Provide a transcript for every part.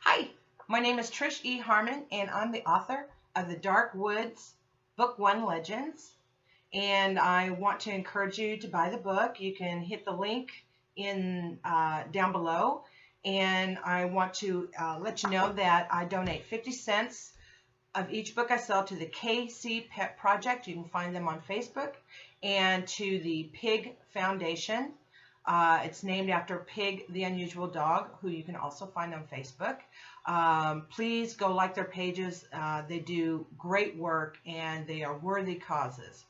Hi, my name is Trish E. Harmon, and I'm the author of The Dark Woods Book One Legends. And I want to encourage you to buy the book. You can hit the link in down below. And I want to let you know that I donate 50 cents of each book I sell to the KC Pet Project. You can find them on Facebook, and to the Pig Foundation. It's named after Pig the Unusual Dog, who you can also find on Facebook. Please go like their pages. They do great work and they are worthy causes.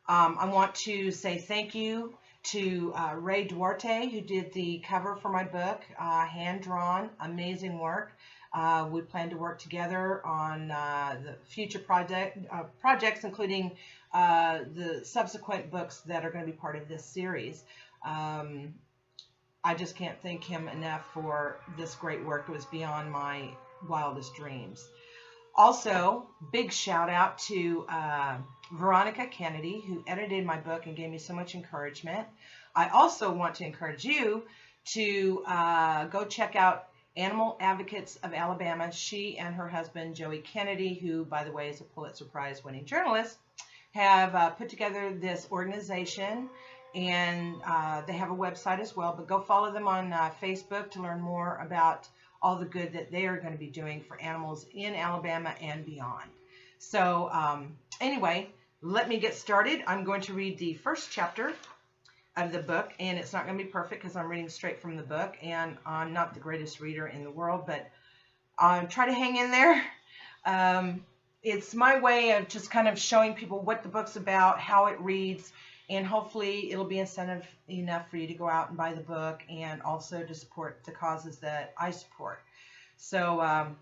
I want to say thank you to Ray Duarte, who did the cover for my book, hand-drawn, amazing work. We plan to work together on the future projects, including the subsequent books that are going to be part of this series. I just can't thank him enough for this great work. It was beyond my wildest dreams. Also, big shout out to Veronica Kennedy, who edited my book and gave me so much encouragement. I also want to encourage you to go check out Animal Advocates of Alabama. She and her husband, Joey Kennedy, who, by the way, is a Pulitzer Prize winning journalist, have put together this organization, and they have a website as well. But go follow them on Facebook to learn more about all the good that they are going to be doing for animals in Alabama and beyond. So anyway, let me get started. I'm going to read the first chapter of the book, and it's not going to be perfect because I'm reading straight from the book, and I'm not the greatest reader in the world, but try to hang in there. It's my way of just kind of showing people what the book's about, how it reads, and hopefully it'll be incentive enough for you to go out and buy the book and also to support the causes that I support. So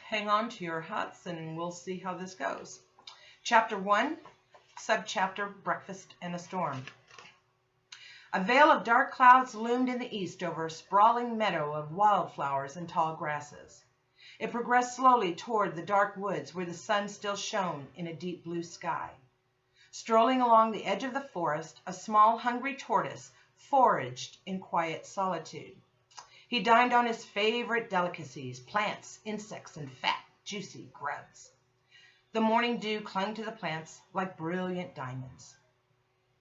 hang on to your hats and we'll see how this goes. Chapter 1, subchapter Breakfast and a Storm. A veil of dark clouds loomed in the east over a sprawling meadow of wildflowers and tall grasses. It progressed slowly toward the dark woods where the sun still shone in a deep blue sky. Strolling along the edge of the forest, a small, hungry tortoise foraged in quiet solitude. He dined on his favorite delicacies, plants, insects, and fat, juicy grubs. The morning dew clung to the plants like brilliant diamonds.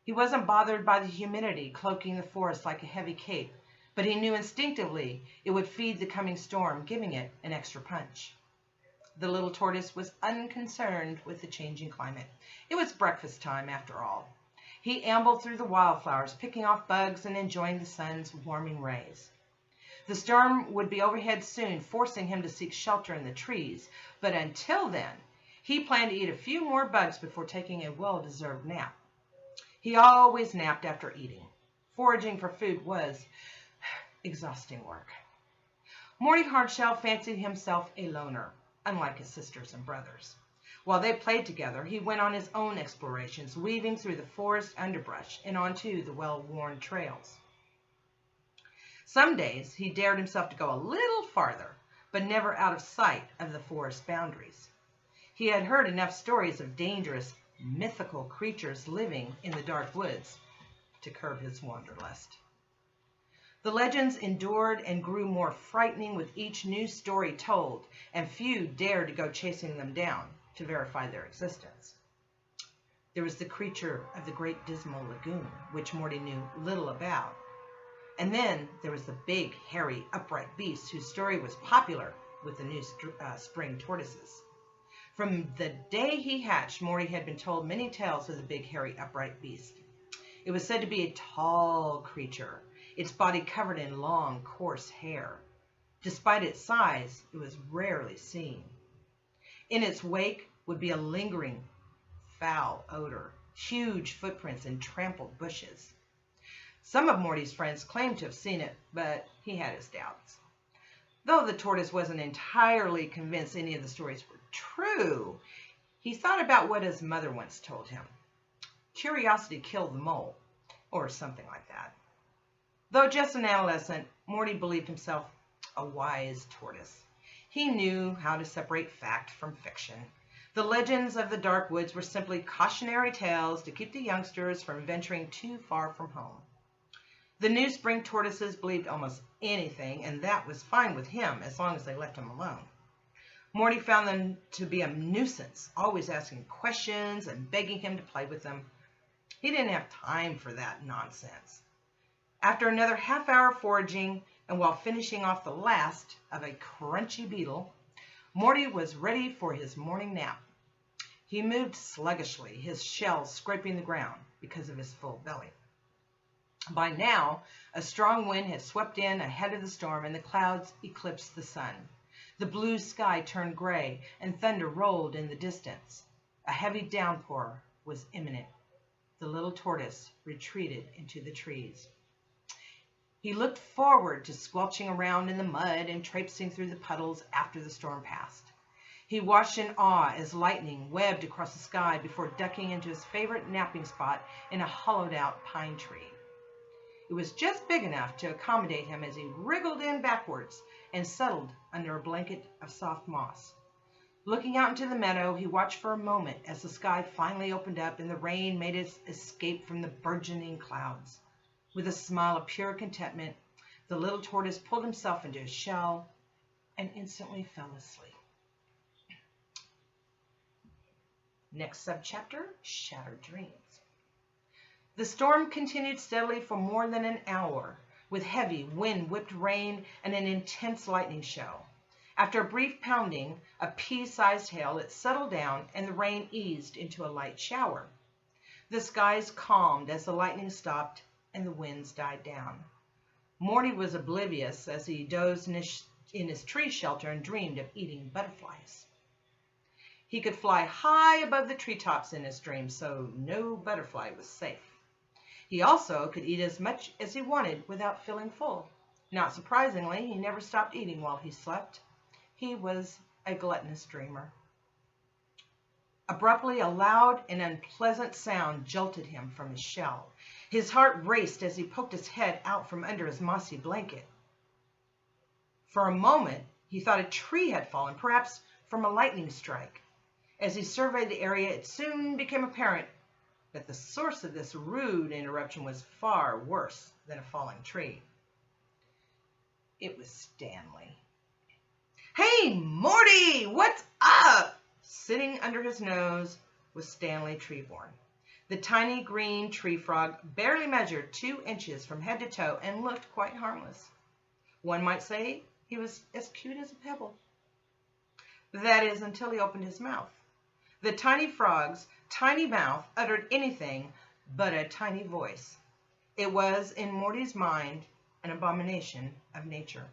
He wasn't bothered by the humidity cloaking the forest like a heavy cape, but he knew instinctively it would feed the coming storm, giving it an extra punch. The little tortoise was unconcerned with the changing climate. It was breakfast time, after all. He ambled through the wildflowers, picking off bugs and enjoying the sun's warming rays. The storm would be overhead soon, forcing him to seek shelter in the trees, but until then, he planned to eat a few more bugs before taking a well-deserved nap. He always napped after eating. Foraging for food was exhausting work. Morty Hardshell fancied himself a loner, unlike his sisters and brothers. While they played together, he went on his own explorations, weaving through the forest underbrush and onto the well-worn trails. Some days he dared himself to go a little farther, but never out of sight of the forest boundaries. He had heard enough stories of dangerous, mythical creatures living in the dark woods to curb his wanderlust. The legends endured and grew more frightening with each new story told, and few dared to go chasing them down to verify their existence. There was the creature of the Great Dismal Lagoon, which Morty knew little about. And then there was the big, hairy, upright beast whose story was popular with the new spring tortoises. From the day he hatched, Morty had been told many tales of the big, hairy, upright beast. It was said to be a tall creature, its body covered in long, coarse hair. Despite its size, it was rarely seen. In its wake would be a lingering, foul odor, huge footprints in trampled bushes. Some of Morty's friends claimed to have seen it, but he had his doubts. Though the tortoise wasn't entirely convinced any of the stories were true, he thought about what his mother once told him. Curiosity killed the mole, or something like that. Though just an adolescent, Morty believed himself a wise tortoise. He knew how to separate fact from fiction. The legends of the dark woods were simply cautionary tales to keep the youngsters from venturing too far from home. The new spring tortoises believed almost anything, and that was fine with him as long as they left him alone. Morty found them to be a nuisance, always asking questions and begging him to play with them. He didn't have time for that nonsense. After another half-hour foraging, and while finishing off the last of a crunchy beetle, Morty was ready for his morning nap. He moved sluggishly, his shells scraping the ground because of his full belly. By now, a strong wind had swept in ahead of the storm, and the clouds eclipsed the sun. The blue sky turned gray, and thunder rolled in the distance. A heavy downpour was imminent. The little tortoise retreated into the trees. He looked forward to squelching around in the mud and traipsing through the puddles after the storm passed. He watched in awe as lightning webbed across the sky before ducking into his favorite napping spot in a hollowed-out pine tree. It was just big enough to accommodate him as he wriggled in backwards and settled under a blanket of soft moss. Looking out into the meadow, he watched for a moment as the sky finally opened up and the rain made its escape from the burgeoning clouds. With a smile of pure contentment, the little tortoise pulled himself into his shell and instantly fell asleep. Next subchapter, Shattered Dreams. The storm continued steadily for more than an hour, with heavy wind-whipped rain and an intense lightning show. After a brief pounding of pea-sized hail, it settled down and the rain eased into a light shower. The skies calmed as the lightning stopped and the winds died down. Morty was oblivious as he dozed in his tree shelter and dreamed of eating butterflies. He could fly high above the treetops in his dreams, so no butterfly was safe. He also could eat as much as he wanted without feeling full. Not surprisingly, he never stopped eating while he slept. He was a gluttonous dreamer. Abruptly, a loud and unpleasant sound jolted him from his shell. His heart raced as he poked his head out from under his mossy blanket. For a moment, he thought a tree had fallen, perhaps from a lightning strike. As he surveyed the area, it soon became apparent that the source of this rude interruption was far worse than a falling tree. It was Stanley. "Hey, Morty, what's up?" Sitting under his nose was Stanley Treeborn. The tiny green tree frog barely measured 2 inches from head to toe and looked quite harmless. One might say he was as cute as a pebble. That is, until he opened his mouth. The tiny frog's tiny mouth uttered anything but a tiny voice. It was, in Morty's mind, an abomination of nature.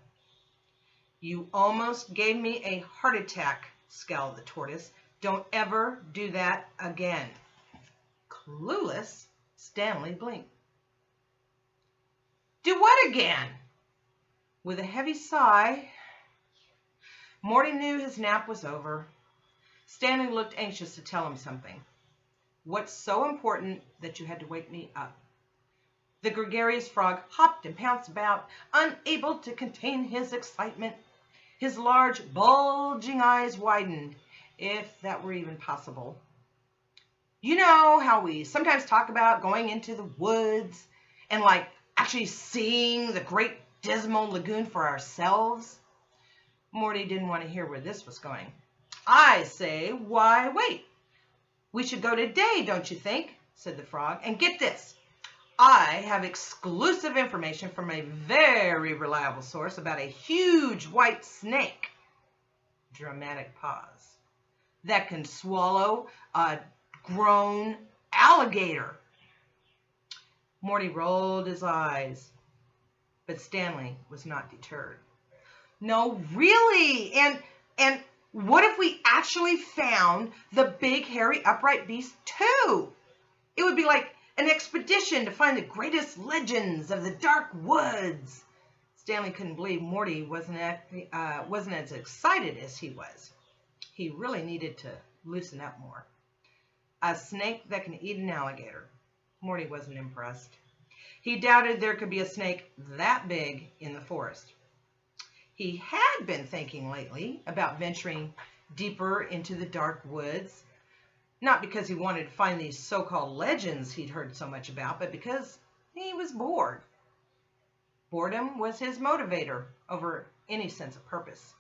"You almost gave me a heart attack," scowled the tortoise. "Don't ever do that again." Clueless, Stanley blinked. "Do what again?" With a heavy sigh, Morty knew his nap was over. Stanley looked anxious to tell him something. "What's so important that you had to wake me up?" The gregarious frog hopped and pounced about, unable to contain his excitement. His large, bulging eyes widened, if that were even possible. "You know how we sometimes talk about going into the woods and actually seeing the great dismal lagoon for ourselves?" Morty didn't want to hear where this was going. "I say, why wait? We should go today, don't you think?" said the frog. "And get this, I have exclusive information from a very reliable source about a huge white snake," dramatic pause, "that can swallow a grown alligator." Morty rolled his eyes, but Stanley was not deterred. "No, really, and what if we actually found the big, hairy, upright beast too? It would be like an expedition to find the greatest legends of the dark woods." Stanley couldn't believe Morty wasn't as excited as he was. He really needed to loosen up more. A snake that can eat an alligator. Morty wasn't impressed. He doubted there could be a snake that big in the forest. He had been thinking lately about venturing deeper into the dark woods, not because he wanted to find these so-called legends he'd heard so much about, but because he was bored. Boredom was his motivator over any sense of purpose.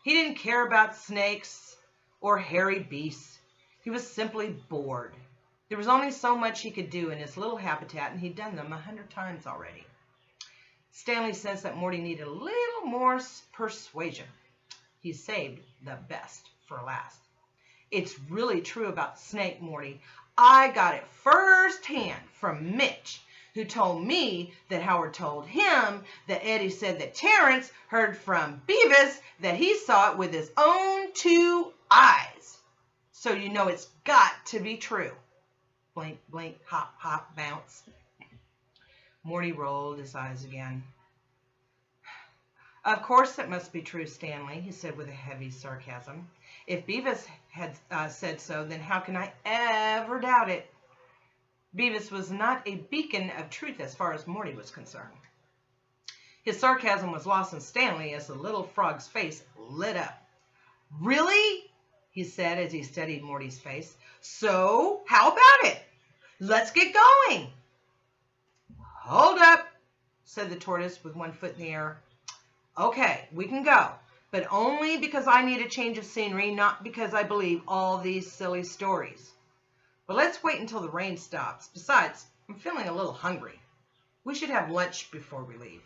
He didn't care about snakes or hairy beasts. He was simply bored. There was only so much he could do in his little habitat, and he'd done them 100 times already. Stanley sensed that Morty needed a little more persuasion. He saved the best for last. It's really true about the snake, Morty. I got it firsthand from Mitch, who told me that Howard told him that Eddie said that Terrence heard from Beavis that he saw it with his own 2 eyes. So you know it's got to be true. Blink, blink, hop, hop, bounce. Morty rolled his eyes again. Of course it must be true, Stanley, he said with a heavy sarcasm. If Beavis had said so, then how can I ever doubt it? Beavis was not a beacon of truth as far as Morty was concerned. His sarcasm was lost on Stanley as the little frog's face lit up. Really? He said as he studied Morty's face. So, how about it? Let's get going. Hold up, said the tortoise with one foot in the air. Okay, we can go, but only because I need a change of scenery, not because I believe all these silly stories. But let's wait until the rain stops. Besides, I'm feeling a little hungry. We should have lunch before we leave.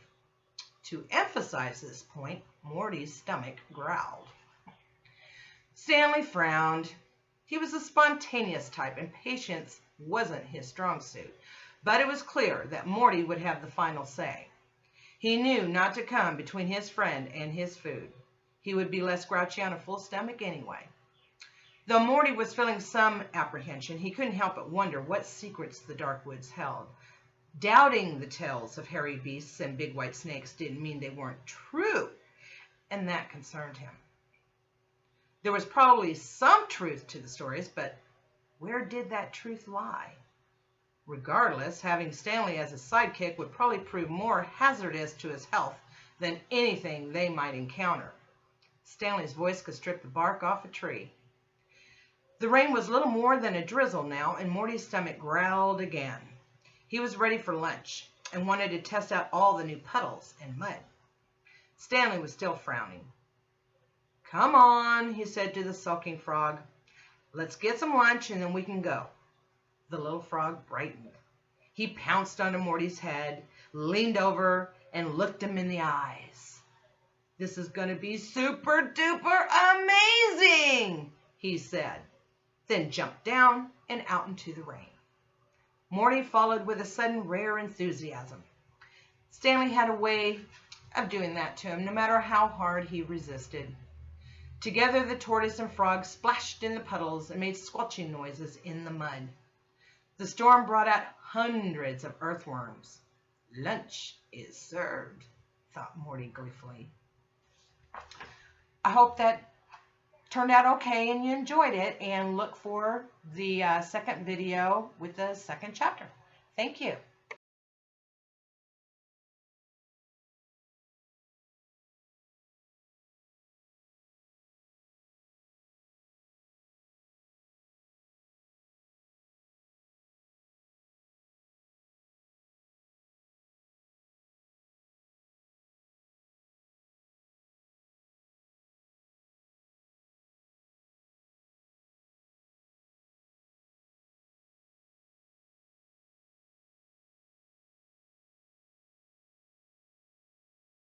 To emphasize this point, Morty's stomach growled. Stanley frowned. He was a spontaneous type, and patience wasn't his strong suit. But it was clear that Morty would have the final say. He knew not to come between his friend and his food. He would be less grouchy on a full stomach anyway. Though Morty was feeling some apprehension, he couldn't help but wonder what secrets the dark woods held. Doubting the tales of hairy beasts and big white snakes didn't mean they weren't true, and that concerned him. There was probably some truth to the stories, but where did that truth lie? Regardless, having Stanley as a sidekick would probably prove more hazardous to his health than anything they might encounter. Stanley's voice could strip the bark off a tree. The rain was little more than a drizzle now, and Morty's stomach growled again. He was ready for lunch and wanted to test out all the new puddles and mud. Stanley was still frowning. Come on, he said to the sulking frog. Let's get some lunch and then we can go. The little frog brightened. He pounced onto Morty's head, leaned over, and looked him in the eyes. This is going to be super duper amazing, he said, then jumped down and out into the rain. Morty followed with a sudden rare enthusiasm. Stanley had a way of doing that to him, no matter how hard he resisted. Together, the tortoise and frog splashed in the puddles and made squelching noises in the mud. The storm brought out hundreds of earthworms. Lunch is served, thought Morty gleefully. I hope that turned out okay and you enjoyed it, and look for the second video with the second chapter. Thank you.